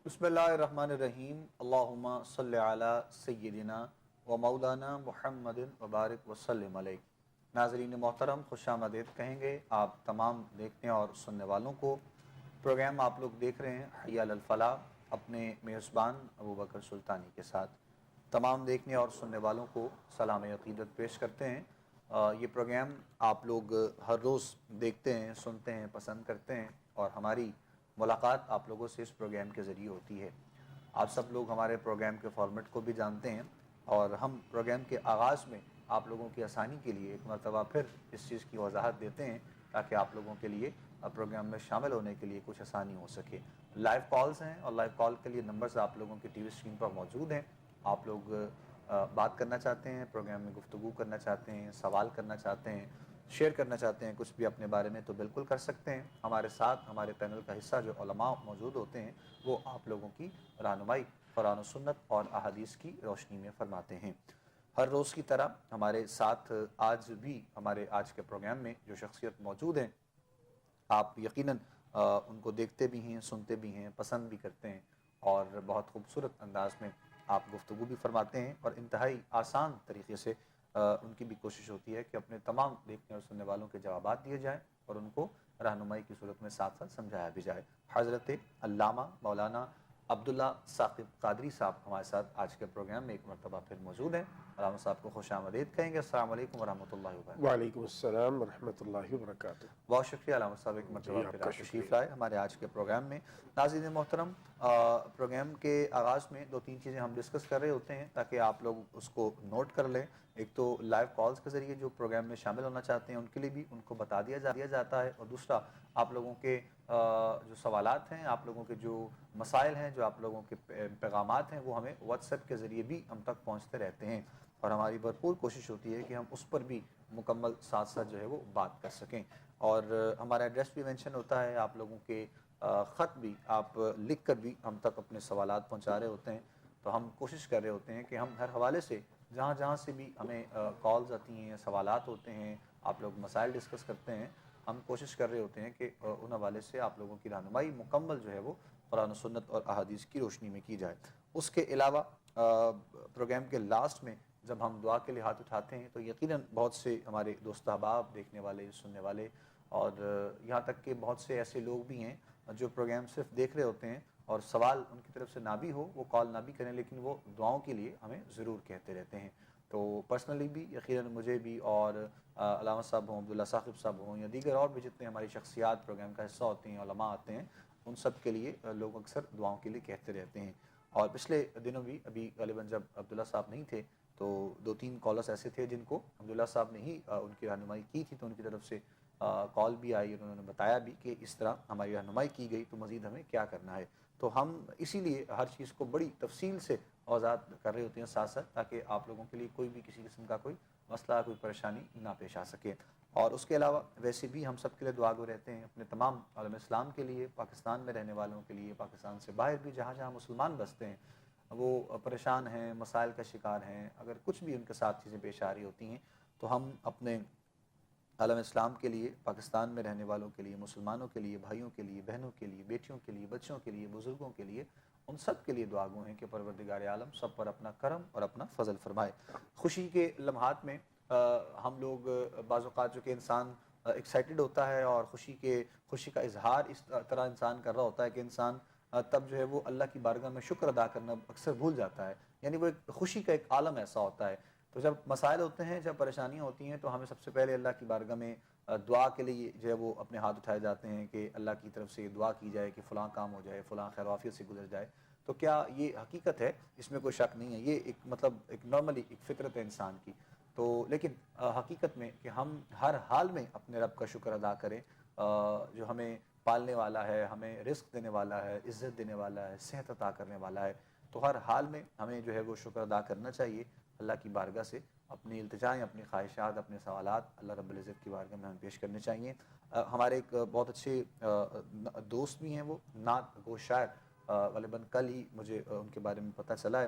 بسم اللہ الرحمن الرحیم، اللہم صلی علی سیدنا و مولانا محمد وبارک وسلم علیہ۔ ناظرین محترم، خوش آمدید کہیں گے آپ تمام دیکھنے اور سننے والوں کو۔ پروگرام آپ لوگ دیکھ رہے ہیں حی علی الفلاح، اپنے میزبان ابوبکر سلطانی کے ساتھ۔ تمام دیکھنے اور سننے والوں کو سلام عقیدت پیش کرتے ہیں۔ یہ پروگرام آپ لوگ ہر روز دیکھتے ہیں، سنتے ہیں، پسند کرتے ہیں، اور ہماری ملاقات آپ لوگوں سے اس پروگرام کے ذریعے ہوتی ہے۔ آپ سب لوگ ہمارے پروگرام کے فارمیٹ کو بھی جانتے ہیں، اور ہم پروگرام کے آغاز میں آپ لوگوں کی آسانی کے لیے ایک مرتبہ پھر اس چیز کی وضاحت دیتے ہیں تاکہ آپ لوگوں کے لیے پروگرام میں شامل ہونے کے لیے کچھ آسانی ہو سکے۔ لائیو کالز ہیں، اور لائیو کال کے لیے نمبرز آپ لوگوں کی ٹی وی اسکرین پر موجود ہیں۔ آپ لوگ بات کرنا چاہتے ہیں، پروگرام میں گفتگو کرنا چاہتے ہیں، سوال کرنا چاہتے ہیں، شیئر کرنا چاہتے ہیں کچھ بھی اپنے بارے میں، تو بالکل کر سکتے ہیں۔ ہمارے ساتھ ہمارے پینل کا حصہ جو علماء موجود ہوتے ہیں وہ آپ لوگوں کی رہنمائی قرآن و سنت اور احادیث کی روشنی میں فرماتے ہیں۔ ہر روز کی طرح ہمارے ساتھ آج بھی ہمارے آج کے پروگرام میں جو شخصیت موجود ہیں، آپ یقیناً ان کو دیکھتے بھی ہیں، سنتے بھی ہیں، پسند بھی کرتے ہیں، اور بہت خوبصورت انداز میں آپ گفتگو بھی فرماتے ہیں، اور انتہائی آسان طریقے سے ان کی بھی کوشش ہوتی ہے کہ اپنے تمام دیکھنے اور سننے والوں کے جوابات دیے جائیں اور ان کو رہنمائی کی صورت میں ساتھ ساتھ سمجھایا بھی جائے۔ حضرت علامہ مولانا عبداللہ ثاقب قادری صاحب ہمارے ساتھ آج کے پروگرام میں ایک مرتبہ پھر موجود ہیں۔ علامہ صاحب کو خوش آمدید کہیں گے۔ السلام علیکم ورحمۃ اللہ وبرکاتہ۔ وعلیکم السلام ورحمۃ اللہ وبرکاتہ۔ بہت شکریہ علامہ صاحب، ایک مرتبہ جی پھر آپ کا آپ تشریف شکریہ۔ لائے ہمارے آج کے پروگرام میں۔ ناظرین محترم، پروگرام کے آغاز میں دو تین چیزیں ہم ڈسکس کر رہے ہوتے ہیں تاکہ آپ لوگ اس کو نوٹ کر لیں۔ ایک تو لائیو کالز کے ذریعے جو پروگرام میں شامل ہونا چاہتے ہیں ان کے لیے بھی ان کو بتا دیا جاتا ہے، اور دوسرا آپ لوگوں کے جو سوالات ہیں، آپ لوگوں کے جو مسائل ہیں، جو آپ لوگوں کے پیغامات ہیں، وہ ہمیں واٹس ایپ کے ذریعے بھی ہم تک پہنچتے رہتے ہیں، اور ہماری بھرپور کوشش ہوتی ہے کہ ہم اس پر بھی مکمل ساتھ ساتھ جو ہے وہ بات کر سکیں۔ اور ہمارا ایڈریس بھی مینشن ہوتا ہے، آپ لوگوں کے خط بھی آپ لکھ کر بھی ہم تک اپنے سوالات پہنچا رہے ہوتے ہیں۔ تو ہم کوشش کر رہے ہوتے ہیں کہ ہم ہر حوالے سے جہاں جہاں سے بھی ہمیں کالز آتی ہیں، سوالات ہوتے ہیں، آپ لوگ مسائل ڈسکس کرتے ہیں، ہم کوشش کر رہے ہوتے ہیں کہ ان حوالے سے آپ لوگوں کی رہنمائی مکمل جو ہے وہ قرآن و سنت اور احادیث کی روشنی میں کی جائے۔ اس کے علاوہ پروگرام کے لاسٹ میں جب ہم دعا کے لیے ہاتھ اٹھاتے ہیں تو یقیناً بہت سے ہمارے دوست احباب، دیکھنے والے، سننے والے، اور یہاں تک کہ بہت سے ایسے لوگ بھی ہیں جو پروگرام صرف دیکھ رہے ہوتے ہیں، اور سوال ان کی طرف سے نہ بھی ہو، وہ کال نہ بھی کریں، لیکن وہ دعاؤں کے لیے ہمیں ضرور کہتے رہتے ہیں۔ تو پرسنلی بھی یقیناً مجھے بھی، اور علامہ صاحب ہوں، عبداللہ ثاقب صاحب ہوں، یا دیگر اور بھی جتنے ہماری شخصیات پروگرام کا حصہ ہوتے ہیں، علماء آتے ہیں، ان سب کے لیے لوگ اکثر دعاؤں کے لیے کہتے رہتے ہیں۔ اور پچھلے دنوں بھی ابھی غالباً جب عبداللہ صاحب نہیں تھے تو دو تین کالرس ایسے تھے جن کو عبداللہ صاحب نے ہی ان کی رہنمائی کی تھی، تو ان کی طرف سے کال بھی آئی، انہوں نے بتایا بھی کہ اس طرح ہماری رہنمائی کی گئی، تو مزید ہمیں کیا کرنا ہے۔ تو ہم اسی لیے ہر چیز کو بڑی تفصیل سے وضاحت کر رہے ہوتے ہیں ساتھ ساتھ، تاکہ آپ لوگوں کے لیے کوئی بھی کسی قسم کا کوئی مسئلہ، کوئی پریشانی نہ پیش آ سکے۔ اور اس کے علاوہ ویسے بھی ہم سب کے لیے دعا گو رہتے ہیں، اپنے تمام عالم اسلام کے لیے، پاکستان میں رہنے والوں کے لیے، پاکستان سے باہر بھی جہاں جہاں مسلمان بستے ہیں، وہ پریشان ہیں، مسائل کا شکار ہیں، اگر کچھ بھی ان کے ساتھ چیزیں پیش آ رہی ہوتی ہیں تو ہم اپنے عالم اسلام کے لیے، پاکستان میں رہنے والوں کے لیے، مسلمانوں کے لیے، بھائیوں کے لیے، بہنوں کے لیے، بیٹیوں کے لیے، بچوں کے لیے، بزرگوں کے لیے، ان سب کے لیے دعا گو ہیں کہ پروردگار عالم سب پر اپنا کرم اور اپنا فضل فرمائے۔ خوشی کے لمحات میں ہم لوگ بعض اوقات جو کہ انسان ایکسائٹڈ ہوتا ہے اور خوشی کا اظہار اس طرح انسان کر رہا ہوتا ہے کہ انسان تب جو ہے وہ اللہ کی بارگاہ میں شکر ادا کرنا اکثر بھول جاتا ہے، یعنی وہ ایک خوشی کا ایک عالم ایسا ہوتا ہے۔ تو جب مسائل ہوتے ہیں، جب پریشانیاں ہوتی ہیں، تو ہمیں سب سے پہلے اللہ کی بارگاہ میں دعا کے لیے جو ہے وہ اپنے ہاتھ اٹھائے جاتے ہیں کہ اللہ کی طرف سے دعا کی جائے کہ فلاں کام ہو جائے، فلاں خیر وافیت سے گزر جائے۔ تو کیا یہ حقیقت ہے؟ اس میں کوئی شک نہیں ہے، یہ ایک مطلب ایک نارملی ایک فطرت ہے انسان کی۔ تو لیکن حقیقت میں کہ ہم ہر حال میں اپنے رب کا شکر ادا کریں، جو ہمیں پالنے والا ہے، ہمیں رزق دینے والا ہے، عزت دینے والا ہے، صحت عطا کرنے والا ہے، تو ہر حال میں ہمیں جو ہے وہ شکر ادا کرنا چاہیے اللہ کی بارگاہ سے۔ اپنی التجائیں، اپنی خواہشات، اپنے سوالات اللہ رب العزت کی بارگاہ میں ہمیں پیش کرنے چاہیے۔ ہمارے ایک بہت اچھے دوست بھی ہیں، وہ نعت گو شاعر، غالباً کل ہی مجھے ان کے بارے میں پتہ چلا ہے،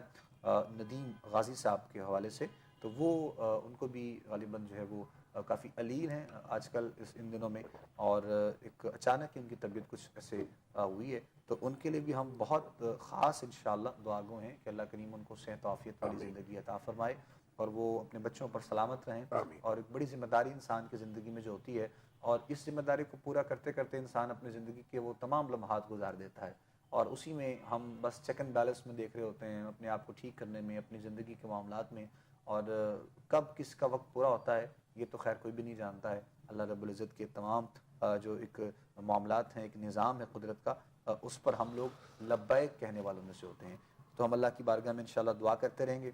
ندیم غازی صاحب کے حوالے سے، تو وہ ان کو بھی غالباً جو ہے وہ کافی علیل ہیں آج کل ان دنوں میں، اور ایک اچانک ان کی طبیعت کچھ ایسے ہوئی ہے، تو ان کے لیے بھی ہم بہت خاص انشاءاللہ دعا گو ہیں کہ اللہ کریم ان کو صحت و عافیت والی زندگی عطا فرمائے اور وہ اپنے بچوں پر سلامت رہیں۔ آمین۔ اور ایک بڑی ذمہ داری انسان کی زندگی میں جو ہوتی ہے، اور اس ذمہ داری کو پورا کرتے کرتے انسان اپنی زندگی کے وہ تمام لمحات گزار دیتا ہے، اور اسی میں ہم بس چیک اینڈ بیلنس میں دیکھ رہے ہوتے ہیں، اپنے آپ کو ٹھیک کرنے میں، اپنی زندگی کے معاملات میں، اور کب کس کا وقت پورا ہوتا ہے یہ تو خیر کوئی بھی نہیں جانتا ہے۔ اللہ رب العزت کے تمام جو ایک معاملات ہیں، ایک نظام ہے قدرت کا، اس پر ہم لوگ لبیک کہنے والوں میں سے ہوتے ہیں۔ تو ہم اللہ کی بارگاہ میں انشاءاللہ دعا کرتے رہیں گے،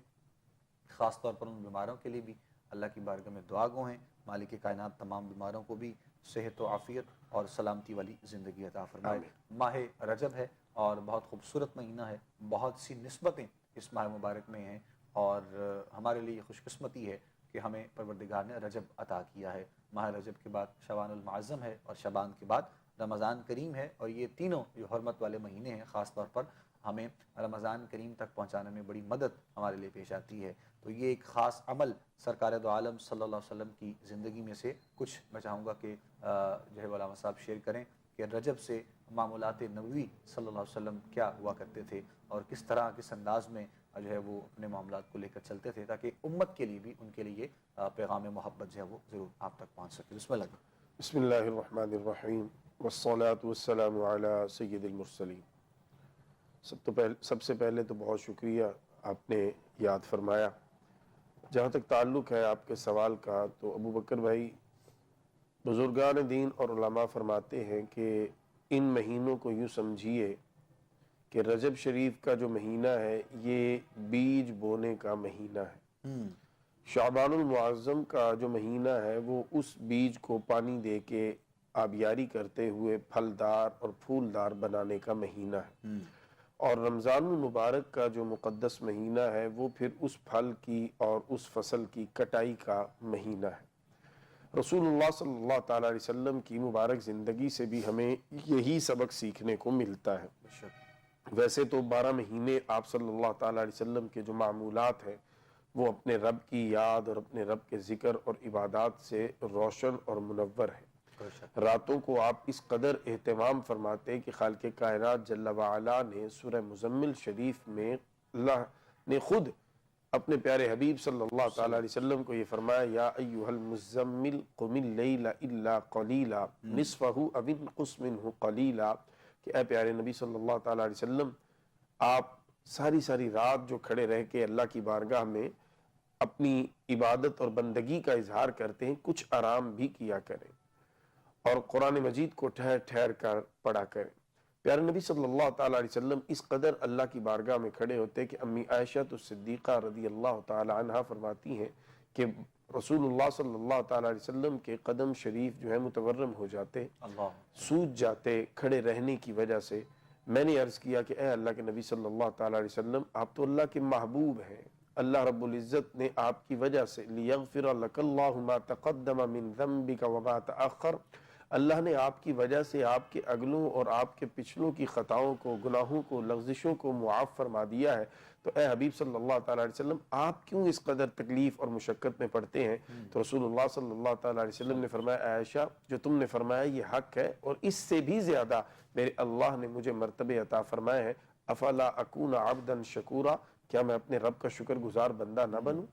خاص طور پر ان بیماروں کے لیے بھی اللہ کی بارگاہ میں دعا گو ہیں، مالک کائنات تمام بیماروں کو بھی صحت و عافیت اور سلامتی والی زندگی عطا فرمائے۔ ماہ رجب ہے اور بہت خوبصورت مہینہ ہے، بہت سی نسبتیں اس ماہ مبارک میں ہیں، اور ہمارے لیے یہ خوش قسمتی ہے کہ ہمیں پروردگار نے رجب عطا کیا ہے۔ ماہ رجب کے بعد شعبان المعظم ہے، اور شعبان کے بعد رمضان کریم ہے، اور یہ تینوں جو حرمت والے مہینے ہیں خاص طور پر ہمیں رمضان کریم تک پہنچانے میں بڑی مدد ہمارے لیے پیش آتی ہے۔ تو یہ ایک خاص عمل سرکار دو عالم صلی اللہ علیہ وسلم کی زندگی میں سے کچھ میں چاہوں گا کہ جو ہے علامہ صاحب شیئر کریں کہ رجب سے معمولات نبوی صلی اللہ علیہ وسلم کیا ہوا کرتے تھے، اور کس طرح کس انداز میں جو ہے وہ اپنے معاملات کو لے کر چلتے تھے، تاکہ امت کے لیے بھی ان کے لیے پیغام محبت جو ہے وہ ضرور آپ تک پہنچ سکے۔ بسم اللہ۔ بسم اللہ الرحمن الرحیم والصلاة والسلام علی سید المرسلین۔ سب سے پہلے تو بہت شکریہ، آپ نے یاد فرمایا۔ جہاں تک تعلق ہے آپ کے سوال کا، تو ابو بکر بھائی، بزرگان دین اور علماء فرماتے ہیں کہ ان مہینوں کو یوں سمجھیے کہ رجب شریف کا جو مہینہ ہے یہ بیج بونے کا مہینہ ہے، شعبان المعظم کا جو مہینہ ہے وہ اس بیج کو پانی دے کے آبیاری کرتے ہوئے پھلدار اور پھولدار بنانے کا مہینہ ہے، اور رمضان المبارک کا جو مقدس مہینہ ہے وہ پھر اس پھل کی اور اس فصل کی کٹائی کا مہینہ ہے۔ رسول اللہ صلی اللہ تعالیٰ علیہ وسلم کی مبارک زندگی سے بھی ہمیں یہی سبق سیکھنے کو ملتا ہے۔ ویسے تو 12 مہینے آپ صلی اللہ تعالیٰ علیہ وسلم کے جو معمولات ہیں وہ اپنے رب کی یاد اور اپنے رب کے ذکر اور عبادات سے روشن اور منور ہیں۔ راتوں کو آپ اس قدر اہتمام فرماتے کہ خالق کائنات جل وعلا نے سورہ مزمل شریف میں اللہ نے خود اپنے پیارے حبیب صلی اللہ تعالیٰ علیہ وسلم کو یہ فرمایا، یا ایہا المزمل قم اللیل الا قلیلا نصفہ او انقص منہ قلیلا، کہ اے پیارے نبی صلی اللہ تعالیٰ علیہ وسلم، آپ ساری رات جو کھڑے رہ کے اللہ کی بارگاہ میں اپنی عبادت اور بندگی کا اظہار کرتے ہیں، کچھ آرام بھی کیا کریں اور قرآن مجید کو ٹھہر ٹھہر کر پڑھا کریں۔ پیارے نبی صلی اللہ تعالیٰ علیہ وسلم اس قدر اللہ کی بارگاہ میں کھڑے ہوتے کہ امی عائشہ صدیقہ رضی اللہ تعالیٰ عنہ فرماتی ہیں کہ رسول اللہ صلی اللہ تعالیٰ علیہ وسلم کے قدم شریف جو ہے متورم ہو جاتے، سوج جاتے کھڑے رہنے کی وجہ سے۔ میں نے عرض کیا کہ اے اللہ کے نبی صلی اللہ تعالیٰ علیہ وسلم، آپ تو اللہ کے محبوب ہیں، اللہ رب العزت نے آپ کی وجہ سے لیغفر لک اللہ ما تقدم من ذنبک وما تأخر، اللہ نے آپ کی وجہ سے آپ کے اگلوں اور آپ کے پچھلوں کی خطاؤں کو، گناہوں کو، لغزشوں کو معاف فرما دیا ہے۔ تو اے حبیب صلی اللہ تعالیٰ علیہ وسلم، آپ کیوں اس قدر تکلیف اور مشقت میں پڑتے ہیں؟ تو رسول اللہ صلی اللہ تعالیٰ علیہ وسلم نے فرمایا، عائشہ جو تم نے فرمایا یہ حق ہے، اور اس سے بھی زیادہ میرے اللہ نے مجھے مرتبے عطا فرمائے ہیں۔ افلا اکون عبدا شکورا، کیا میں اپنے رب کا شکر گزار بندہ نہ بنوں؟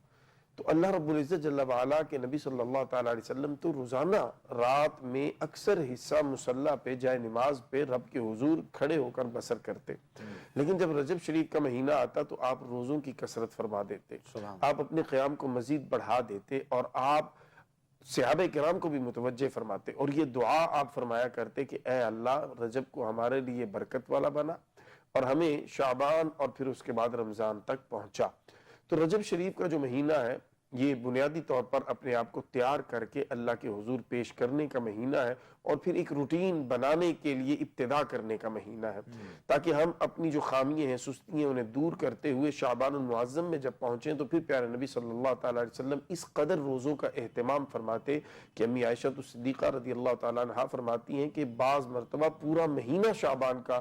تو اللہ رب العزت جل وعلا کے نبی صلی اللہ تعالیٰ علیہ وسلم تو روزانہ رات میں اکثر حصہ مصلی پہ جائے نماز پہ رب کے حضور کھڑے ہو کر بسر کرتے، لیکن جب رجب شریف کا مہینہ آتا تو آپ روزوں کی کثرت فرما دیتے، آپ اپنے قیام کو مزید بڑھا دیتے، اور آپ صحابہ کرام کو بھی متوجہ فرماتے، اور یہ دعا آپ فرمایا کرتے کہ اے اللہ، رجب کو ہمارے لیے برکت والا بنا اور ہمیں شعبان اور پھر اس کے بعد رمضان تک پہنچا۔ تو رجب شریف کا جو مہینہ ہے یہ بنیادی طور پر اپنے آپ کو تیار کر کے اللہ کے حضور پیش کرنے کا مہینہ ہے، اور پھر ایک روٹین بنانے کے لیے ابتدا کرنے کا مہینہ ہے، تاکہ ہم اپنی جو خامیاں ہیں، سستیاں، انہیں دور کرتے ہوئے شعبان المعظم میں جب پہنچیں تو پھر پیارے نبی صلی اللہ تعالیٰ علیہ وسلم اس قدر روزوں کا اہتمام فرماتے کہ امی عائشہ صدیقہ رضی اللہ تعالیٰ عنہ فرماتی ہیں کہ بعض مرتبہ پورا مہینہ شعبان کا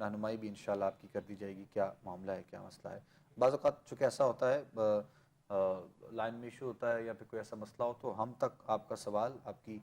رہنمائی بھی انشاءاللہ آپ کی کر دی جائے گی کیا معاملہ ہے کیا مسئلہ ہے. بعض اوقات چونکہ ایسا ہوتا ہے لائن میں ایشو ہوتا ہے یا پھر کوئی ایسا مسئلہ ہو تو ہم تک آپ کا سوال آپ کی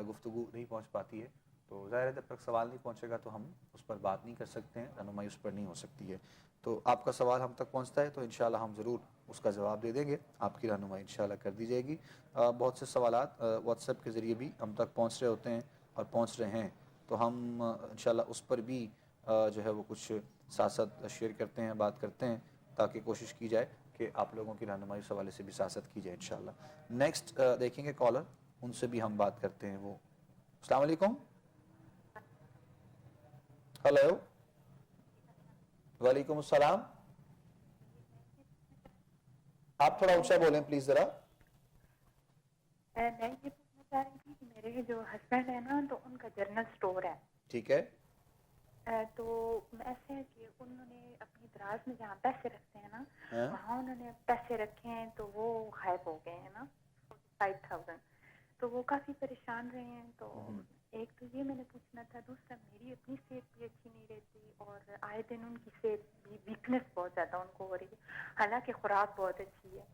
گفتگو نہیں پہنچ پاتی ہے. تو ظاہر ہے جب تک سوال نہیں پہنچے گا تو ہم اس پر بات نہیں کر سکتے ہیں, رہنمائی اس پر نہیں ہو سکتی ہے. تو آپ کا سوال ہم تک پہنچتا ہے تو انشاءاللہ ہم ضرور اس کا جواب دے دیں گے, آپ کی رہنمائی انشاءاللہ کر دی جائے گی. بہت سے سوالات واٹس ایپ کے ذریعے بھی ہم تک پہنچ رہے ہوتے ہیں اور پہنچ رہے ہیں, تو ہم انشاءاللہ اس پر بھی جو ہے وہ کچھ ساتھ ساتھ شیئر کرتے ہیں, بات کرتے ہیں, تاکہ کوشش کی جائے کہ آپ لوگوں کی رہنمائی اس حوالے سے بھی سیاست کی جائے انشاءاللہ. نیکسٹ دیکھیں گے کالر, ان سے بھی ہم بات کرتے ہیں. وہ السلام علیکم. ہلو. وعلیکم السلام. آپ تھوڑا اونچا بولیں پلیز ذرا. میں یہ پوچھنا چاہ رہی تھی کہ میرے جو ہسبینڈ ہے نا تو ان کا جنرل اسٹور ہے. ٹھیک ہے. تو ایسے ہے کہ انہوں نے اپنی دراز میں جہاں پیسے رکھتے ہیں نا وہاں انہوں نے پیسے رکھے ہیں تو وہ غائب ہو گئے ہیں نا 5,000. تو وہ کافی پریشان رہے ہیں. تو ایک تو یہ میں نے پوچھنا تھا, دوسرا میری اپنی صحت بھی اچھی نہیں رہتی اور آئے دن ان کی صحت بھی ویکنس بہت زیادہ ان کو ہو رہی ہے, حالانکہ خوراک بہت اچھی ہے.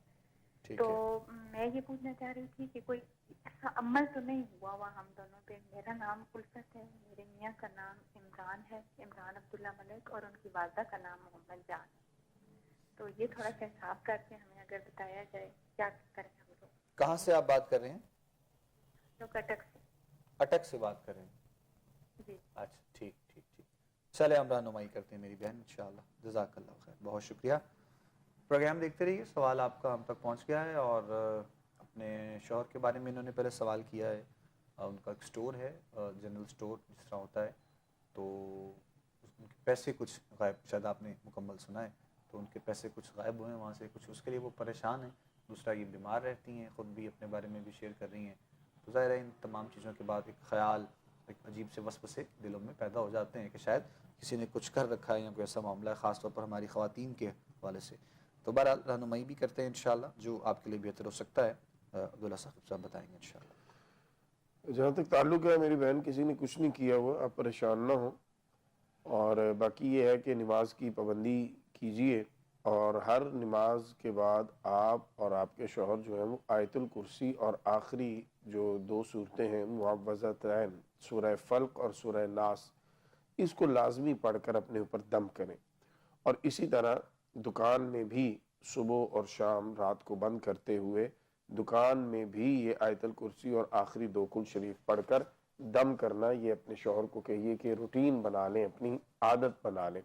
تو میں یہ پوچھنا چاہ رہی تھی کہ کوئی ایسا عمل تو نہیں ہوا ہم دونوں پہ. میرا نام الفت ہے, میرے میاں کا نام عمران ہے, عمران عبداللہ ملک, اور ان کی والدہ کا نام محمد جان ہے. تو یہ تھوڑا سا حساب کر کے ہمیں اگر بتایا جائے کیا کریں ہم لوگ. کہاں سے آپ بات کر رہے ہیں؟ تو کٹک سے. اٹک سے بات کر رہے ہیں؟ جی. اچھا ٹھیک ٹھیک ٹھیک. چلے ہم رہنمائی کرتے ہیں میری بہن انشاءاللہ. جزاک اللہ خیر, بہت شکریہ. پروگرام دیکھتے رہیے, سوال آپ کا ہم تک پہنچ گیا ہے. اور اپنے شوہر کے بارے میں انہوں نے پہلے سوال کیا ہے. ان کا ایک سٹور ہے, جنرل سٹور جس طرح ہوتا ہے, تو ان کے پیسے کچھ غائب, شاید آپ نے مکمل سنا ہے, تو ان کے پیسے کچھ غائب ہوئے ہیں وہاں سے کچھ, اس کے لیے وہ پریشان ہیں. دوسرا یہ بیمار رہتی ہیں, خود بھی اپنے بارے میں بھی شیئر کر رہی ہیں. تو ظاہر ہے ان تمام چیزوں کے بعد ایک خیال, ایک عجیب سے وسوسے دلوں میں پیدا ہو جاتے ہیں کہ شاید کسی نے کچھ کر رکھا ہے یا کوئی ایسا معاملہ ہے, خاص طور پر ہماری خواتین کے حوالے سے. تو بہرحال رہنمائی بھی کرتے ہیں انشاءاللہ جو آپ کے لیے بہتر ہو سکتا ہے. عبداللہ صاحب بتائیں گے انشاءاللہ. جہاں تک تعلق ہے میری بہن, کسی نے کچھ نہیں کیا ہوا, آپ پریشان نہ ہوں. اور باقی یہ ہے کہ نماز کی پابندی کیجئے, اور ہر نماز کے بعد آپ اور آپ کے شوہر جو ہیں وہ آیت الکرسی اور آخری جو 2 صورتیں ہیں معوذتین, سورہ فلق اور سورہ ناس, اس کو لازمی پڑھ کر اپنے اوپر دم کریں. اور اسی طرح دکان میں بھی صبح اور شام رات کو بند کرتے ہوئے دکان میں بھی یہ آیت الکرسی اور آخری 2 کل شریف پڑھ کر دم کرنا, یہ اپنے شوہر کو کہیے کہ روٹین بنا لیں, اپنی عادت بنا لیں.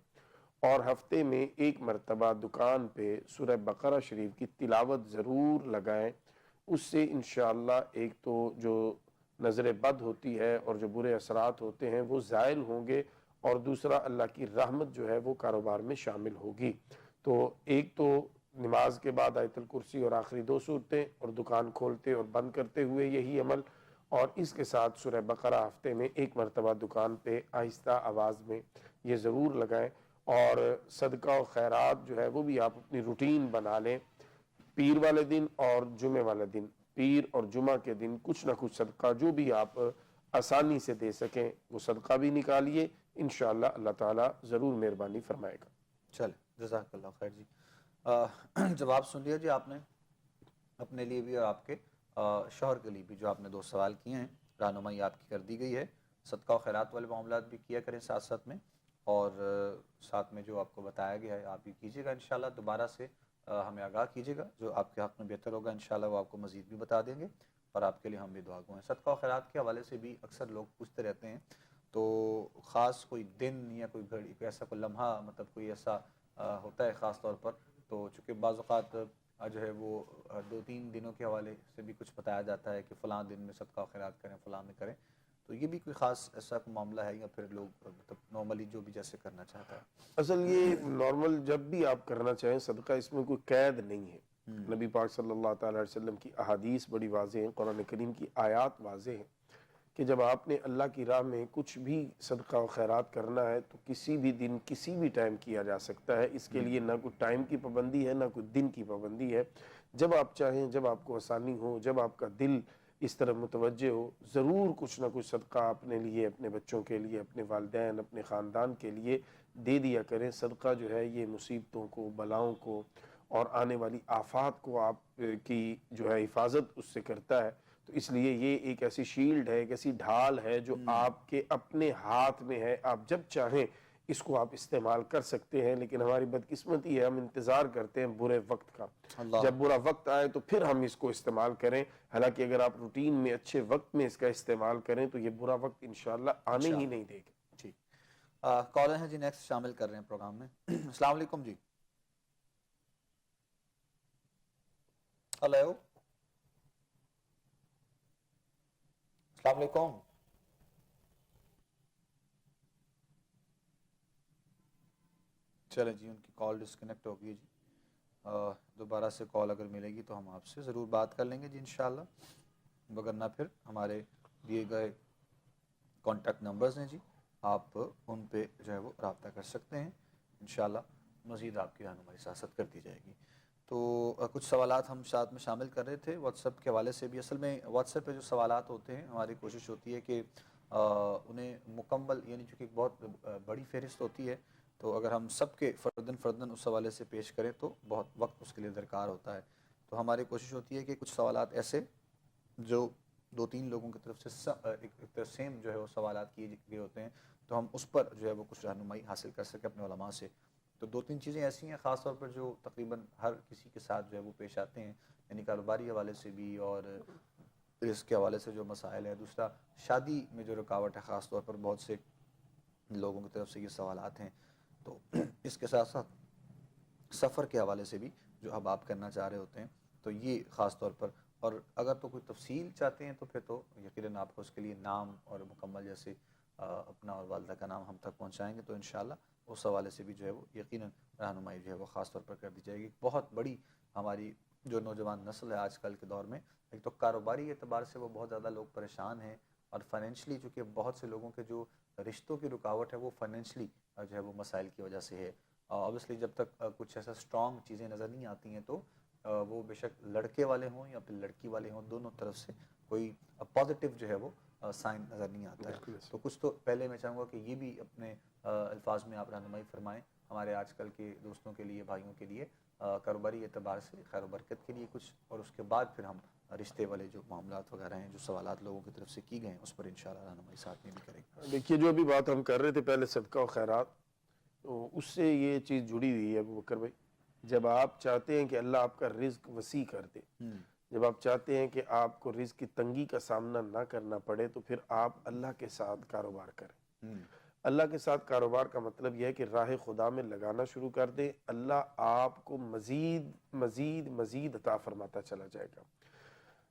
اور ہفتے میں 1 مرتبہ دکان پہ سورہ بقرہ شریف کی تلاوت ضرور لگائیں. اس سے انشاءاللہ ایک تو جو نظر بد ہوتی ہے اور جو برے اثرات ہوتے ہیں وہ زائل ہوں گے, اور دوسرا اللہ کی رحمت جو ہے وہ کاروبار میں شامل ہوگی. تو ایک تو نماز کے بعد آیت الکرسی اور آخری 2 صورتیں, اور دکان کھولتے اور بند کرتے ہوئے یہی عمل, اور اس کے ساتھ سورہ بقرہ ہفتے میں 1 مرتبہ دکان پہ آہستہ آواز میں یہ ضرور لگائیں. اور صدقہ و خیرات جو ہے وہ بھی آپ اپنی روٹین بنا لیں. پیر والے دن اور جمعہ والے دن, پیر اور جمعہ کے دن کچھ نہ کچھ صدقہ جو بھی آپ آسانی سے دے سکیں وہ صدقہ بھی نکالیے, انشاءاللہ اللہ تعالیٰ ضرور مہربانی فرمائے گا. چلے جزاک اللہ خیر جی. جواب سن لیا جی آپ نے اپنے لیے بھی اور آپ کے شوہر کے لیے بھی, جو آپ نے 2 سوال کیے ہیں. رہنمائی آپ کی کر دی گئی ہے. صدقہ و خیرات والے معاملات بھی کیا کریں ساتھ ساتھ میں, اور ساتھ میں جو آپ کو بتایا گیا ہے آپ بھی کیجیے گا انشاءاللہ. دوبارہ سے ہمیں آگاہ کیجیے گا, جو آپ کے حق میں بہتر ہوگا انشاءاللہ وہ آپ کو مزید بھی بتا دیں گے, اور آپ کے لیے ہم بھی دعا گو ہیں. صدقہ و خیرات کے حوالے سے بھی اکثر لوگ پوچھتے رہتے ہیں, تو خاص کوئی دن یا کوئی گھڑی, کوئی ایسا کوئی لمحہ, مطلب کوئی ایسا ہوتا ہے خاص طور پر, تو چونکہ بعض اوقات جو ہے وہ 2-3 دنوں کے حوالے سے بھی کچھ بتایا جاتا ہے کہ فلاں دن میں صدقہ و خیرات کریں, فلاں میں کریں. تو یہ بھی کوئی خاص ایسا کوئی معاملہ ہے, یا پھر لوگ مطلب نارملی جو بھی جیسے کرنا چاہتا ہے؟ اصل یہ نارمل جب بھی آپ کرنا چاہیں صدقہ, اس میں کوئی قید نہیں ہے. نبی پاک صلی اللہ تعالیٰ علیہ وسلم کی احادیث بڑی واضح ہیں, قرآن کریم کی آیات واضح ہیں کہ جب آپ نے اللہ کی راہ میں کچھ بھی صدقہ و خیرات کرنا ہے تو کسی بھی دن کسی بھی ٹائم کیا جا سکتا ہے. اس کے لیے نہ کوئی ٹائم کی پابندی ہے نہ کوئی دن کی پابندی ہے. جب آپ چاہیں, جب آپ کو آسانی ہو, جب آپ کا دل اس طرف متوجہ ہو، ضرور کچھ نہ کچھ صدقہ اپنے لیے، اپنے بچوں کے لیے، اپنے والدین، اپنے خاندان کے لیے دے دیا کریں۔ صدقہ جو ہے یہ مصیبتوں کو، بلاؤں کو اور آنے والی آفات کو آپ کی جو ہے حفاظت اس سے کرتا ہے۔ تو اس لیے یہ ایک ایسی شیلڈ ہے، ایک ایسی ڈھال ہے جو آپ کے اپنے ہاتھ میں ہے، آپ جب چاہیں اس کو آپ استعمال کر سکتے ہیں۔ لیکن ہماری بدقسمتی ہے، ہم انتظار کرتے ہیں برے وقت کا، جب برا وقت آئے تو پھر ہم اس کو استعمال کریں۔ حالانکہ اگر آپ روٹین میں اچھے وقت میں اس کا استعمال کریں تو یہ برا وقت انشاءاللہ آنے ہی نہیں دے گا۔ ٹھیک، کالر ہیں جی، نیکسٹ شامل کر رہے ہیں پروگرام میں۔ السلام علیکم جی۔ ہلو، السلام علیکم۔ چلیں جی، ان کی کال ڈسکنیکٹ ہو گئی جی، دوبارہ سے کال اگر ملے گی تو ہم آپ سے ضرور بات کر لیں گے جی انشاءاللہ، وگرنہ پھر ہمارے دیے گئے کانٹیکٹ نمبرز ہیں جی، آپ ان پہ جو ہے وہ رابطہ کر سکتے ہیں، انشاءاللہ مزید آپ کی رہنمائی سیاست کر دی جائے گی۔ تو کچھ سوالات ہم ساتھ میں شامل کر رہے تھے واٹس ایپ کے حوالے سے بھی۔ اصل میں واٹس ایپ پہ جو سوالات ہوتے ہیں ہماری کوشش ہوتی ہے کہ انہیں مکمل، یعنی چونکہ ایک بہت بڑی فہرست ہوتی ہے، تو اگر ہم سب کے فرداً اس حوالے سے پیش کریں تو بہت وقت اس کے لیے درکار ہوتا ہے۔ تو ہماری کوشش ہوتی ہے کہ کچھ سوالات ایسے جو 2-3 لوگوں کی طرف سے ایک سیم جو ہے وہ سوالات کیے گئے ہوتے ہیں، تو ہم اس پر جو ہے وہ کچھ رہنمائی حاصل کر سکیں اپنے علماء سے۔ تو 2-3 چیزیں ایسی ہیں خاص طور پر جو تقریباً ہر کسی کے ساتھ جو ہے وہ پیش آتے ہیں، یعنی کاروباری حوالے سے بھی اور رزق کے حوالے سے جو مسائل ہے۔ دوسرا، شادی میں جو رکاوٹ ہے، خاص طور پر بہت سے لوگوں کی طرف سے یہ سوالات ہیں۔ تو اس کے ساتھ ساتھ سفر کے حوالے سے بھی جو اب آپ کرنا چاہ رہے ہوتے ہیں، تو یہ خاص طور پر، اور اگر تو کوئی تفصیل چاہتے ہیں تو پھر تو یقیناً آپ کو اس کے لیے نام اور مکمل جیسے اپنا اور والدہ کا نام ہم تک پہنچائیں گے، تو انشاءاللہ اس حوالے سے بھی جو ہے وہ یقیناً رہنمائی جو ہے وہ خاص طور پر کر دی جائے گی۔ بہت بڑی ہماری جو نوجوان نسل ہے آج کل کے دور میں، ایک تو کاروباری اعتبار سے وہ بہت زیادہ لوگ پریشان ہیں، اور فائنینشلی چونکہ بہت سے لوگوں کے جو رشتوں کی رکاوٹ ہے وہ فائنینشلی جو ہے وہ مسائل کی وجہ سے ہے۔ اوبیسلی جب تک کچھ ایسا اسٹرانگ چیزیں نظر نہیں آتی ہیں تو وہ بے شک لڑکے والے ہوں یا پھر لڑکی والے ہوں، دونوں طرف سے کوئی پازیٹیو جو ہے وہ سائن نظر نہیں آتا ہے۔ تو کچھ تو پہلے میں چاہوں گا کہ یہ بھی اپنے الفاظ میں آپ رہنمائی فرمائیں ہمارے آج کل کے دوستوں کے لیے، بھائیوں کے لیے، کاروباری اعتبار سے خیر و برکت کے لیے کچھ، اور اس کے بعد پھر ہم رشتے والے جو معاملات وغیرہ ہیں، جو سوالات لوگوں کی طرف سے کی گئے ہیں، اس پر انشاءاللہ رہنمائی ساتھ میں بھی کریں گے۔ دیکھیے، جو ابھی بات ہم کر رہے تھے پہلے صدقہ و خیرات، تو اس سے یہ چیز جڑی ہوئی ہے ابو بکر بھائی۔ جب آپ چاہتے ہیں کہ اللہ آپ کا رزق وسیع کر دے، جب آپ چاہتے ہیں کہ آپ کو رزق کی تنگی کا سامنا نہ کرنا پڑے، تو پھر آپ اللہ کے ساتھ کاروبار کریں۔ اللہ کے ساتھ کاروبار کا مطلب یہ ہے کہ راہ خدا میں لگانا شروع کر دیں، اللہ آپ کو مزید مزید مزید عطا فرماتا چلا جائے گا۔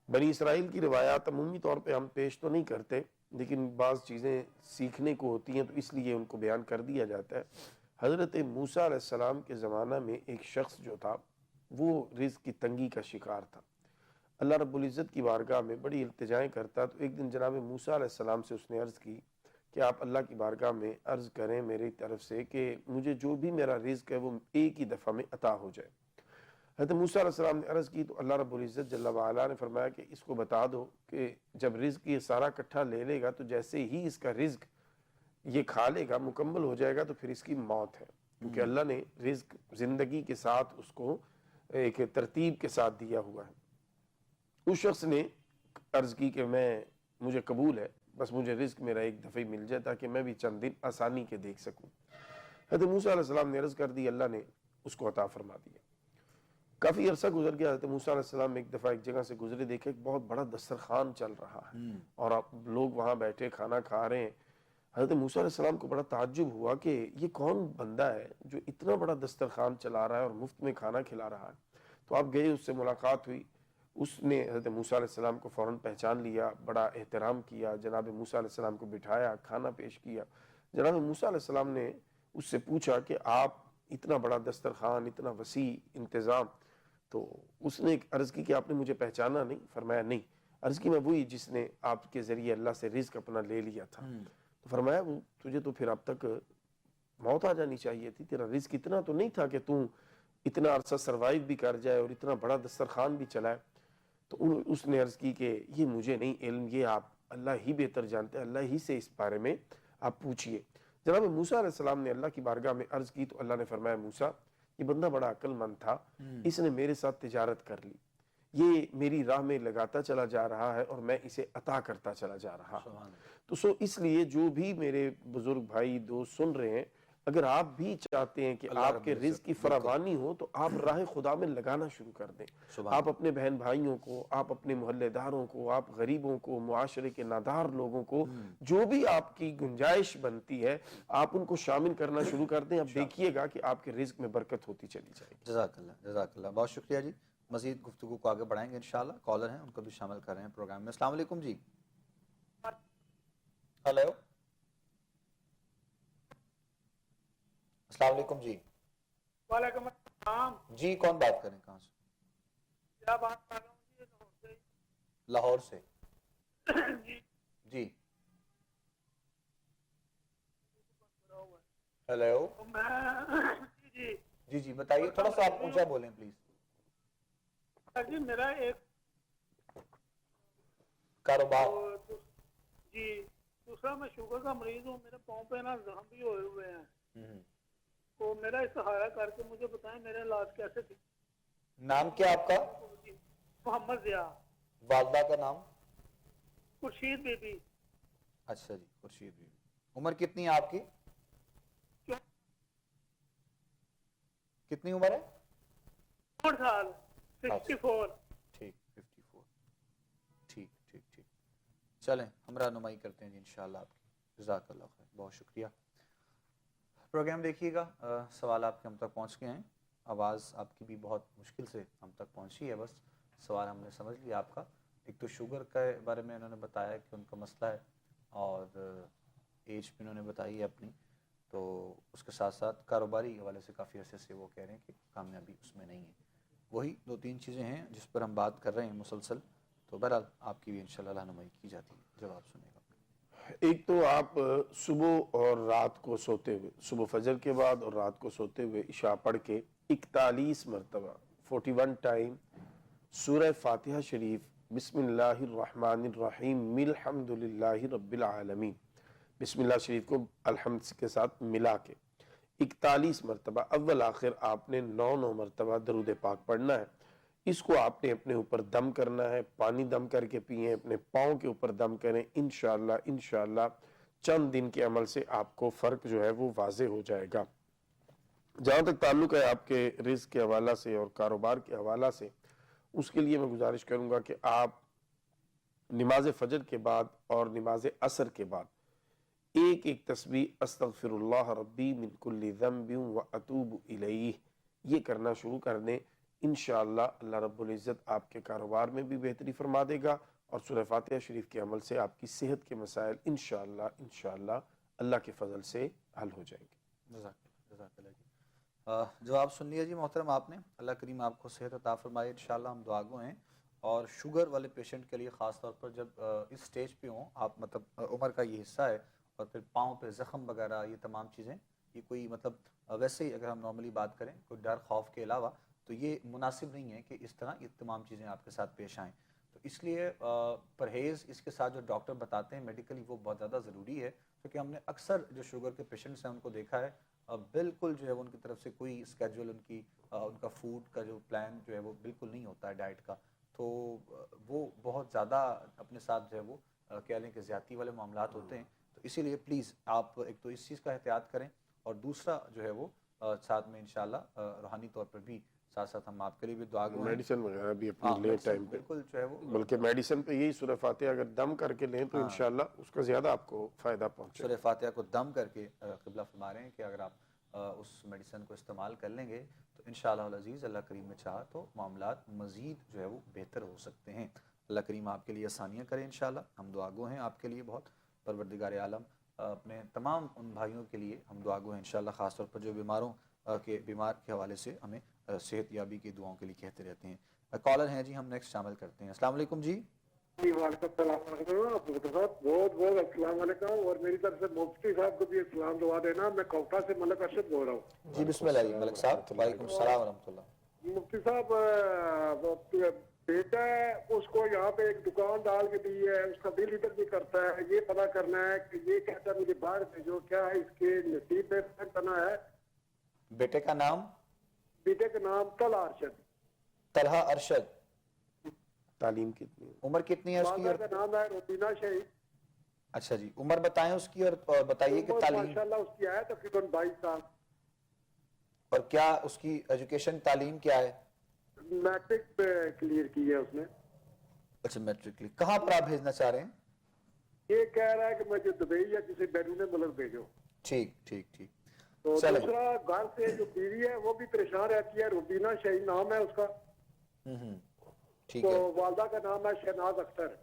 بنی اسرائیل کی روایات عمومی طور پہ ہم پیش تو نہیں کرتے، لیکن بعض چیزیں سیکھنے کو ہوتی ہیں تو اس لیے ان کو بیان کر دیا جاتا ہے۔ حضرت موسیٰ علیہ السلام کے زمانہ میں ایک شخص جو تھا وہ رزق کی تنگی کا شکار تھا، اللہ رب العزت کی بارگاہ میں بڑی التجائیں کرتا۔ تو ایک دن جناب موسیٰ علیہ السلام سے اس نے عرض کی کہ آپ اللہ کی بارگاہ میں عرض کریں میری طرف سے کہ مجھے جو بھی میرا رزق ہے وہ ایک ہی دفعہ میں عطا ہو جائے۔ حضرت موسیٰ علیہ السلام نے عرض کی تو اللہ رب العزت جل وعلا نے فرمایا کہ اس کو بتا دو کہ جب رزق یہ سارا اکٹھا لے لے گا تو جیسے ہی اس کا رزق یہ کھا لے گا، مکمل ہو جائے گا، تو پھر اس کی موت ہے، کیونکہ اللہ نے رزق زندگی کے ساتھ اس کو ایک ترتیب کے ساتھ دیا ہوا ہے۔ اس شخص نے عرض کی کہ مجھے قبول ہے، بس مجھے رزق میرا ایک دفعہ مل جائے تاکہ میں بھی چند دن آسانی کے دیکھ سکوں۔ حضرت موسیٰ علیہ السلام نے عرض کر دی، اللہ نے اس کو عطا فرما دیا۔ کافی عرصہ گزر گیا، حضرت موسیٰ علیہ السلام ایک دفعہ ایک جگہ سے گزرے، دیکھے ایک بہت بڑا دسترخوان چل رہا ہے اور لوگ وہاں بیٹھے کھانا کھا رہے ہیں۔ حضرت موسیٰ علیہ السلام کو بڑا تعجب ہوا کہ یہ کون بندہ ہے جو اتنا بڑا دسترخوان چلا رہا ہے اور مفت میں کھانا کھلا رہا ہے۔ تو آپ گئے، اس سے ملاقات ہوئی، اس نے حضرت موسیٰ علیہ السلام کو فوراً پہچان لیا، بڑا احترام کیا، جناب موسیٰ علیہ السلام کو بٹھایا، کھانا پیش کیا۔ جناب موسیٰ علیہ السلام نے اس سے پوچھا کہ آپ اتنا بڑا دسترخوان، اتنا وسیع انتظام، تو اس نے ایک عرض کی کہ آپ نے مجھے پہچانا نہیں؟ فرمایا نہیں۔ عرض کی میں وہی جس نے آپ کے ذریعے اللہ سے رزق اپنا لے لیا تھا۔ تو فرمایا تجھے تو پھر اب تک موت آ جانی چاہیے تھی، تیرا رزق اتنا تو نہیں تھا کہ تو اتنا عرصہ سروائیو بھی کر جائے اور اتنا بڑا دسترخوان بھی چلائے۔ تو اس نے عرض کی کہ یہ مجھے نہیں علم، یہ آپ اللہ ہی بہتر جانتے ہیں، اللہ ہی سے اس بارے میں آپ پوچھئے۔ جناب موسیٰ علیہ السلام نے اللہ کی بارگاہ میں عرض کی تو اللہ نے فرمایا موسیٰ یہ بندہ بڑا عقل مند تھا، اس نے میرے ساتھ تجارت کر لی، یہ میری راہ میں لگاتا چلا جا رہا ہے اور میں اسے عطا کرتا چلا جا رہا ہوں۔ تو اس لیے جو بھی میرے بزرگ بھائی دوست سن رہے ہیں، اگر آپ بھی چاہتے ہیں کہ آپ کے رزق کی فراوانی ہو تو آپ راہ خدا میں لگانا شروع کر دیں۔ آپ اپنے بہن بھائیوں کو، آپ اپنے محلے داروں کو، آپ غریبوں کو، معاشرے کے نادار لوگوں کو، جو بھی آپ کی گنجائش بنتی ہے آپ ان کو شامل کرنا شروع کر دیں۔ اب دیکھیے گا کہ آپ کے رزق میں برکت ہوتی چلی جائے گی۔ جزاک اللہ، جزاک اللہ، بہت شکریہ جی۔ مزید گفتگو کو آگے بڑھائیں گے انشاءاللہ۔ کالر ہیں ان کو بھی شامل کر رہے ہیں پروگرام میں۔ السلام علیکم جی۔ ہیلو، السلام علیکم جی۔ وعلیکم السلام جی کون بات کریں، کہاں سے؟ کیا بات کر رہا ہوں جی؟ لاہور سے جی جی۔ ہیلو، جی جی جی بتائیے، تھوڑا سا آپ اونچا بولیں پلیز۔ جی میرا ایک کاروبار، جی دوسرا میں شوگر کا مریض ہوں، میرے پاؤں پہ نا زخم بھی ہوئے ہوئے ہیں، تو میرا استخارہ کر کے مجھے بتائیں میرا علاج کیسے تھی۔ نام کیا آپ کا؟ محمد ضیاء۔ والدہ کا نام؟ خورشید بی بی۔ اچھا جی، خورشید بی بی۔ عمر کتنی ہے آپ کی؟ کتنی عمر ہے؟ 4 سال 64۔ ٹھیک 54، ٹھیک ٹھیک ٹھیک، چلیں ہم رہنمائی کرتے ہیں جی انشاءاللہ آپ کی۔ جزاک اللہ خیر، بہت شکریہ۔ پروگرام دیکھیے گا، سوال آپ کے ہم تک پہنچ گئے ہیں، آواز آپ کی بھی بہت مشکل سے ہم تک پہنچی ہے، بس سوال ہم نے سمجھ لیا آپ کا۔ ایک تو شوگر کے بارے میں انہوں نے بتایا کہ ان کا مسئلہ ہے، اور ایج بھی انہوں نے بتائی ہے اپنی، تو اس کے ساتھ ساتھ کاروباری حوالے سے کافی عرصے سے وہ کہہ رہے ہیں کہ کامیابی اس میں نہیں ہے۔ وہی 2-3 چیزیں ہیں جس پر ہم بات کر رہے ہیں مسلسل، تو بہرحال آپ کی بھی انشاءاللہ رہنمائی کی جاتی ہے۔ جواب سنیں گا۔ ایک تو آپ صبح اور رات کو سوتے ہوئے، صبح فجر کے بعد اور رات کو سوتے ہوئے عشاء پڑھ کے 41 مرتبہ 41 ٹائم سورہ فاتحہ شریف بسم اللہ الرحمن الرحیم الحمد للہ رب العالمین، بسم اللہ شریف کو الحمد کے ساتھ ملا کے 41 مرتبہ اول آخر آپ نے 9 مرتبہ درود پاک پڑھنا ہے۔ اس کو آپ نے اپنے اوپر دم کرنا ہے، پانی دم کر کے پئیں، اپنے پاؤں کے اوپر دم کریں، انشاءاللہ چند دن کے عمل سے آپ کو فرق جو ہے وہ واضح ہو جائے گا۔ جہاں تک تعلق ہے آپ کے رزق کے حوالہ سے اور کاروبار کے حوالہ سے، اس کے لیے میں گزارش کروں گا کہ آپ نماز فجر کے بعد اور نماز عصر کے بعد ایک تسبیح استغفر اللہ ربی من کل ذنب و اتوب الیہ یہ کرنا شروع کر دیں۔ انشاءاللہ اللہ رب العزت آپ کے کاروبار میں بھی بہتری فرما دے گا، اور سورہ فاتحہ شریف کے عمل سے آپ کی صحت کے مسائل انشاءاللہ اللہ کے فضل سے حل ہو جائیں گے۔ جزاک اللہ جی۔ جواب سن لیا جی محترم آپ نے، اللہ کریم آپ کو صحت عطا فرمائے، انشاءاللہ ہم دعا گو ہیں۔ اور شوگر والے پیشنٹ کے لیے خاص طور پر جب اس سٹیج پہ ہوں آپ، مطلب عمر کا یہ حصہ ہے، اور پھر پاؤں پہ زخم وغیرہ، یہ تمام چیزیں، یہ کوئی مطلب ویسے ہی اگر ہم نارملی بات کریں کوئی ڈر خوف کے علاوہ، تو یہ مناسب نہیں ہے کہ اس طرح یہ تمام چیزیں آپ کے ساتھ پیش آئیں۔ تو اس لیے پرہیز اس کے ساتھ جو ڈاکٹر بتاتے ہیں میڈیکلی وہ بہت زیادہ ضروری ہے، کیونکہ ہم نے اکثر جو شوگر کے پیشنٹس ہیں ان کو دیکھا ہے بالکل جو ہے ان کی طرف سے کوئی اسکیجول ان کا فوڈ کا جو پلان جو ہے وہ بالکل نہیں ہوتا ہے ڈائٹ کا، تو وہ بہت زیادہ اپنے ساتھ جو ہے وہ کہہ لیں کہ زیادتی والے معاملات ہوتے ہیں۔ تو اسی لیے پلیز آپ ایک تو اس چیز کا احتیاط کریں، اور دوسرا جو ہے وہ ساتھ میں انشاءاللہ روحانی طور پر بھی ساتھ ہم آپ کے لیے بھی دعا گو ہیں۔ میڈیسن وغیرہ بھی اپنی لیں ٹائم پہ، بالکل جو ہے وہ، بلکہ میڈیسن پہ یہی سورہ فاتحہ اگر دم کر کے لیں تو انشاءاللہ اس کا زیادہ آپ کو فائدہ پہنچے۔ سورہ فاتحہ کو دم کر کے قبلہ فرما رہے ہیں کہ اگر آپ اس میڈیسن کو استعمال کر لیں گے تو انشاءاللہ العزیز اللہ کریم نے چاہا تو معاملات مزید جو ہے وہ بہتر ہو سکتے ہیں۔ اللہ کریم آپ کے لیے آسانیاں کرے انشاءاللہ، ہم دعا گو ہیں آپ کے لیے بہت۔ پروردگار عالم اپنے تمام ان بھائیوں کے لیے ہم دعا گو ہیں انشاءاللہ، خاص طور پر جو بیمار کے حوالے سے ہمیں صحت یابی کی دعاؤں کے لیے کہتے رہتے ہیں۔ کالر ہیں جی، ہم نیکسٹ شامل کرتے ہیں۔ السلام علیکم جی۔ جی وعلیکم السلام ورحمۃ اللہ، بہت بہت السلام علیکم، اور میری طرف سے مفتی صاحب کو بھی السلام دعا دینا۔ میں کوٹا سے ملک ارشد بول رہا ہوں۔ جی بسم اللہ جی ملک صاحب، وعلیکم السلام ورحمۃ اللہ۔ مفتی صاحب بیٹا ہے اس کو یہاں پہ ایک دکان ڈال کے دی ہے, اس کا دل ادھر بھی کرتا ہے. یہ پتا کرنا ہے کہ یہ کہتا ہے مجھے باہر بھیجو, کیا ہے اس کے نصیب میں کرنا ہے. بیٹے کا نام؟ بیٹے کا نام طلحہ ارشد. طلحہ ارشد. تعلیم کتنی ہے؟ عمر کتنی ہے اس کی؟ والدہ کا نام ہے روبینہ شہید. اچھا جی, عمر بتائیں اس کی, اور بتائیے کہ تعلیم. ماشاءاللہ اس کی ہے تقریباً 22 سال. اور کیا اس کی ایجوکیشن تعلیم کیا ہے؟ میٹرک کلیئر کی ہے اس نے. اچھا میٹرک. کہاں پر آپ بھیجنا چاہ رہے ہیں؟ یہ کہہ رہا ہے کہ مجھے دبئی یا کسی بیرون ملک بھیجو. ٹھیک ٹھیک ٹھیک. تو چلیں. دوسرا گھر سے جو بیوی ہے وہ بھی پریشان رہتی ہے, روبینہ شہید نام ہے اس کا. ٹھیک تو ہے. والدہ کا نام ہے شہناز اختر.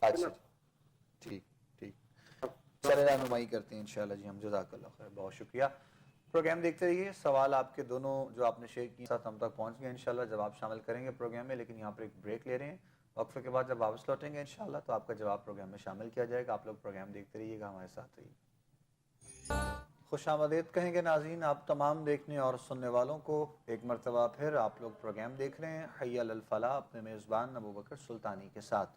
اچھا ٹھیک ٹھیک. چلے رہنمائی کرتے ہیں انشاءاللہ جی ہم. جزاک اللہ خیر, بہت شکریہ. پروگرام دیکھتے رہیے. سوال آپ کے دونوں جو آپ نے شیئر کیے ساتھ ہم تک پہنچ گئے انشاءاللہ, جواب شامل کریں گے پروگرام میں, لیکن یہاں پر ایک بریک لے رہے ہیں. وقفے کے بعد جب واپس لوٹیں گے انشاءاللہ تو آپ کا جواب پروگرام میں شامل کیا جائے گا. آپ لوگ پروگرام دیکھتے رہیے گا, ہمارے ساتھ رہیے. خوش آمدید کہیں گے ناظرین آپ تمام دیکھنے اور سننے والوں کو. ایک مرتبہ پھر آپ لوگ پروگرام دیکھ رہے ہیں حی علی الفلاح اپنے میزبان ابوبکر سلطانی کے ساتھ.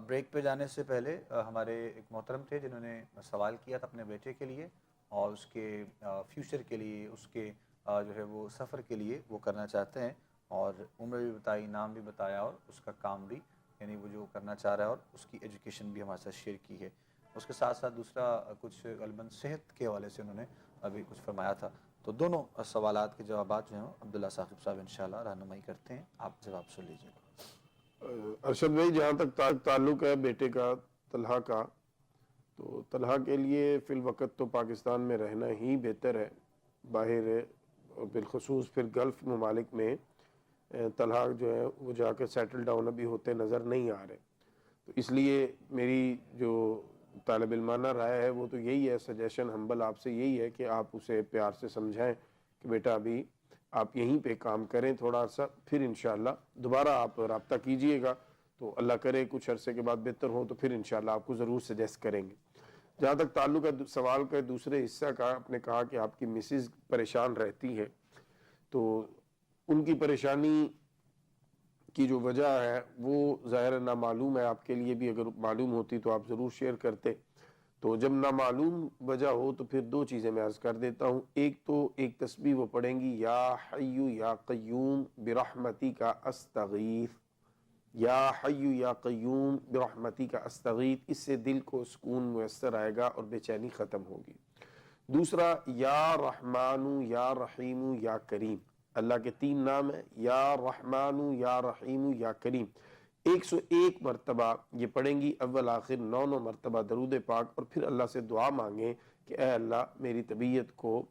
بریک پہ جانے سے پہلے ہمارے ایک محترم تھے جنہوں نے سوال کیا تھا اپنے بیٹے کے لیے اور اس کے فیوچر کے لیے, اس کے جو ہے وہ سفر کے لیے وہ کرنا چاہتے ہیں, اور عمر بھی بتائی, نام بھی بتایا, اور اس کا کام بھی یعنی وہ جو کرنا چاہ رہا ہے, اور اس کی ایجوکیشن بھی ہمارے ساتھ شیئر کی ہے. اس کے ساتھ ساتھ دوسرا کچھ غالباً صحت کے حوالے سے انہوں نے ابھی کچھ فرمایا تھا. تو دونوں سوالات کے جوابات جو ہیں عبداللہ ثاقب صاحب انشاءاللہ رہنمائی کرتے ہیں. آپ جواب سن لیجیے. ارشد بھائی, جہاں تک تعلق ہے بیٹے کا طلحہ کا, تو طلحہ کے لیے فی الوقت تو پاکستان میں رہنا ہی بہتر ہے. باہر بالخصوص پھر گلف ممالک میں طلحہ جو ہے وہ جا کے سیٹل ڈاؤن ابھی ہوتے نظر نہیں آ رہے. تو اس لیے میری جو طالب علمانہ رائے ہے وہ تو یہی ہے, سجیشن ہمبل آپ سے یہی ہے کہ آپ اسے پیار سے سمجھائیں کہ بیٹا ابھی آپ یہیں پہ کام کریں تھوڑا سا, پھر انشاءاللہ دوبارہ آپ رابطہ کیجئے گا تو اللہ کرے کچھ عرصے کے بعد بہتر ہو تو پھر انشاءاللہ آپ کو ضرور سجیسٹ کریں گے. جہاں تک تعلق ہے سوال کا دوسرے حصہ کا, آپ نے کہا کہ آپ کی مسز پریشان رہتی ہے, تو ان کی پریشانی کی جو وجہ ہے وہ ظاہر نامعلوم ہے. آپ کے لیے بھی اگر معلوم ہوتی تو آپ ضرور شیئر کرتے. تو جب نامعلوم وجہ ہو تو پھر دو چیزیں میں عرض کر دیتا ہوں. ایک تو ایک تسبیح وہ پڑھیں گی, یا حی یا قیوم برحمتی کا استغیث, یا حی یا قیوم برحمتی کا استغیث. اس سے دل کو سکون میسر آئے گا اور بے چینی ختم ہوگی. دوسرا یا رحمانو یا رحیمو یا کریم, اللہ کے 3 نام ہیں, یا رحمانو یا رحیمو یا کریم. 101 مرتبہ یہ پڑھیں گی, اول آخر 9 مرتبہ درود پاک, اور پھر اللہ سے دعا مانگیں کہ اے اللہ میری طبیعت کو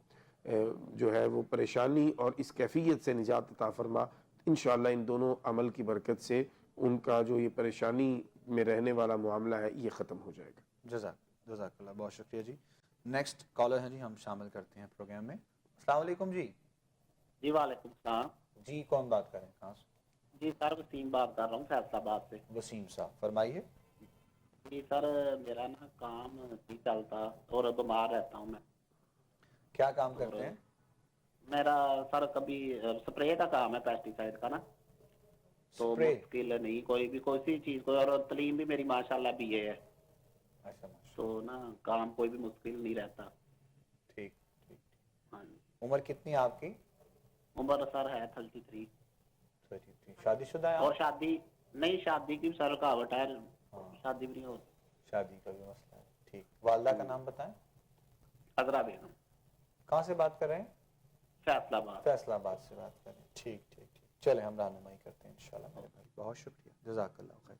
جو ہے وہ پریشانی اور اس کیفیت سے نجات عطا فرما. انشاءاللہ ان دونوں عمل کی برکت سے ان کا جو یہ پریشانی میں رہنے والا معاملہ ہے یہ ختم ہو جائے گا. جزاک اللہ, بہت شکریہ جی. نیکسٹ کالر ہیں جی, ہم شامل کرتے ہیں پروگرام میں. السلام علیکم جی. جی وعلیکم السلام. جی کون بات کر رہے ہیں, کہاں سے؟ جی سر وسیم بات کر رہا ہوں فیصل آباد سے. وسیم صاحب فرمائیے. جی سر میرا نا کام نہیں چلتا اور بیمار رہتا ہوں میں. کیا کام کرتے ہیں؟ میرا سر کبھی سپرے کا کام ہے, پیسٹی سائڈ کا نا, تو مشکل نہیں کوئی بھی کوئی سی چیز کو, اور تعلیم بھی میری ماشاءاللہ BA ہے. اچھا تو نا کام کوئی بھی مشکل نہیں رہتا. ٹھیک ٹھیک. ہاں جی. عمر کتنی ہے آپ کی؟ عمر سر ہے 33. شادی شدہ ہے؟ اور شادی نہیں, شادی کی سر رکاوٹ ہے, شادی بھی نہیں ہوتی. شادی کا بھی مسئلہ ہے. ٹھیک. والدہ کا نام بتائیں. عذرا بیگم. کہاں سے بات کر رہے ہیں؟ فیصل آباد. فیصل آباد سے بات کر رہے ہیں. ٹھیک ٹھیک ٹھیک. چلیں ہم رہنمائی کرتے ہیں انشاءاللہ میرے بھائی. بہت شکریہ, جزاک اللہ خیر.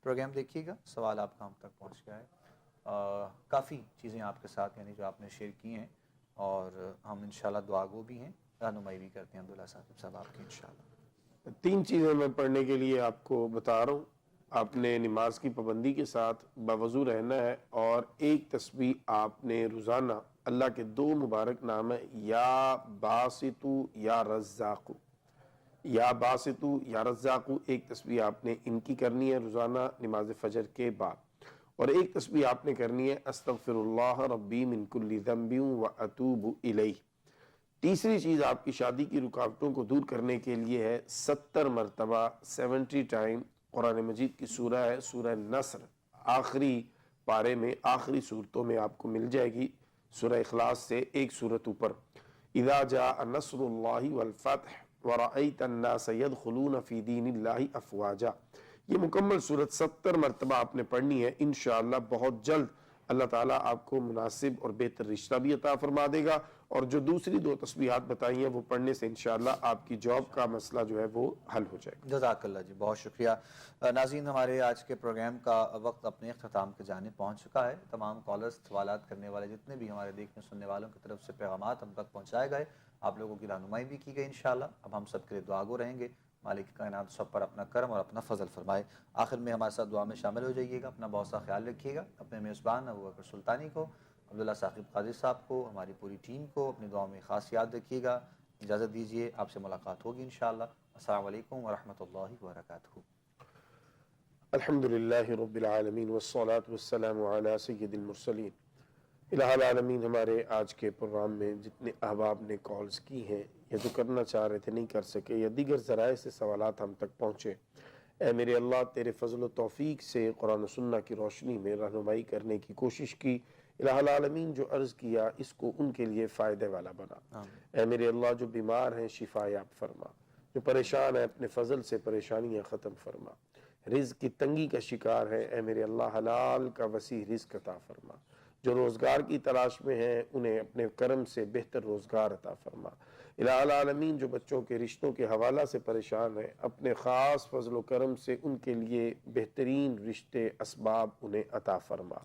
پروگرام دیکھیے گا, سوال آپ کا ہم تک پہنچ گیا ہے. کافی چیزیں آپ کے ساتھ یعنی جو آپ نے شیئر کی ہیں, اور ہم انشاءاللہ دعا گو بھی ہیں, رہنمائی بھی کرتے ہیں عبداللہ صاحب آپ کی انشاءاللہ. 3 چیزیں میں پڑھنے کے لیے آپ کو بتا رہا ہوں. آپ نے نماز کی پابندی کے ساتھ باوضو رہنا ہے, اور ایک تسبیح آپ نے روزانہ اللہ کے 2 مبارک نام ہے, یا باسطو یا رزاقو, یا باسطو یا رزاقو, ایک تسبیح آپ نے ان کی کرنی ہے روزانہ نماز فجر کے بعد. اور ایک تسبیح آپ نے کرنی ہے استغفر اللہ ربی من کل ذنب و اتوب الیہ. تیسری چیز آپ کی شادی کی رکاوٹوں کو دور کرنے کے لیے ہے 70 مرتبہ 70 ٹائم قرآن مجید کی سورہ ہے سورہ نصر، آخری پارے میں آخری صورتوں میں آپ کو مل جائے گی، سورہ اخلاص سے ایک صورت اوپر، اذا جاء نصر اللہ والفتح ورأیت الناس يدخلون فی دین اللہ افواجا، یہ مکمل صورت 70 مرتبہ آپ نے پڑھنی ہے۔ انشاءاللہ بہت جلد اللہ تعالیٰ آپ کو مناسب اور بہتر رشتہ بھی عطا فرما دے گا، اور جو دوسری 2 تسبیحات بتائی ہیں وہ پڑھنے سے انشاءاللہ آپ کی جاب کا مسئلہ جو ہے وہ حل ہو جائے گا۔ جزاک اللہ جی، بہت شکریہ۔ ناظرین، ہمارے آج کے پروگرام کا وقت اپنے اختتام کی جانب پہنچ چکا ہے۔ تمام کالرز، سوالات کرنے والے جتنے بھی ہمارے دیکھنے سننے والوں کی طرف سے پیغامات ہم تک پہنچائے گئے، آپ لوگوں کی رہنمائی بھی کی گئی انشاءاللہ۔ اب ہم سب کے لیے دعا گو رہیں گے، مالک کائنات سب پر اپنا کرم اور اپنا فضل فرمائے۔ آخر میں ہمارے ساتھ دعا میں شامل ہو جائیے گا، اپنا بہت سا خیال رکھیے گا، اپنے میزبان ابوبکر سلطانی کو، عبداللہ ثاقب قادری صاحب کو، ہماری پوری ٹیم کو اپنی دعا میں خاص یاد رکھیے گا۔ اجازت دیجیے، آپ سے ملاقات ہوگی انشاءاللہ۔ السلام علیکم ورحمۃ اللہ وبرکاتہ۔ الحمدللہ رب العالمین والصلاة والسلام علی سید المرسلین۔ الہ العالمین، ہمارے آج کے پروگرام میں جتنے احباب نے کالز کی ہیں یا جو کرنا چاہ رہے تھے نہیں کر سکے یا دیگر ذرائع سے سوالات ہم تک پہنچے، اے میرے اللہ تیرے فضل و توفیق سے قرآن و سنہ کی روشنی میں رہنمائی کرنے کی کوشش کی، الہ العالمین جو عرض کیا اس کو ان کے لیے فائدے والا بنا۔ اے میرے اللہ جو بیمار ہیں شفا یاب فرما، جو پریشان ہیں اپنے فضل سے پریشانیاں ختم فرما، رزق کی تنگی کا شکار ہے اے میرے اللہ حلال کا وسیع رزق عطا فرما، جو روزگار کی تلاش میں ہیں انہیں اپنے کرم سے بہتر روزگار عطا فرما۔ الہ العالمین جو بچوں کے رشتوں کے حوالہ سے پریشان ہیں اپنے خاص فضل و کرم سے ان کے لیے بہترین رشتے اسباب انہیں عطا فرما۔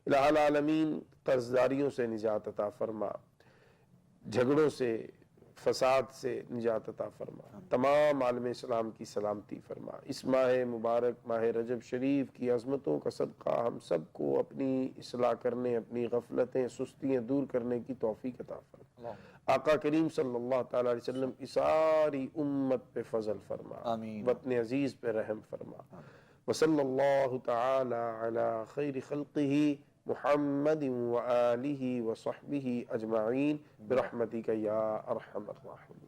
الہ العالمین قرضداریوں سے نجات عطا فرما، جھگڑوں سے فساد سے نجات عطا فرما، تمام عالم اسلام کی سلامتی فرما۔ اس ماہ مبارک ماہ رجب شریف کی عظمتوں کا صدقہ ہم سب کو اپنی اصلاح کرنے، اپنی غفلتیں سستیاں دور کرنے کی توفیق عطا فرما۔ آقا کریم صلی اللہ تعالی علیہ وسلم کی ساری امت پہ فضل فرما، آمین۔ وطن عزیز پہ رحم فرما۔ وصلی اللہ تعالی علی خیر خلقہ محمد وآلہ وصحبہ اجمعین برحمتک یا ارحم الراحمین۔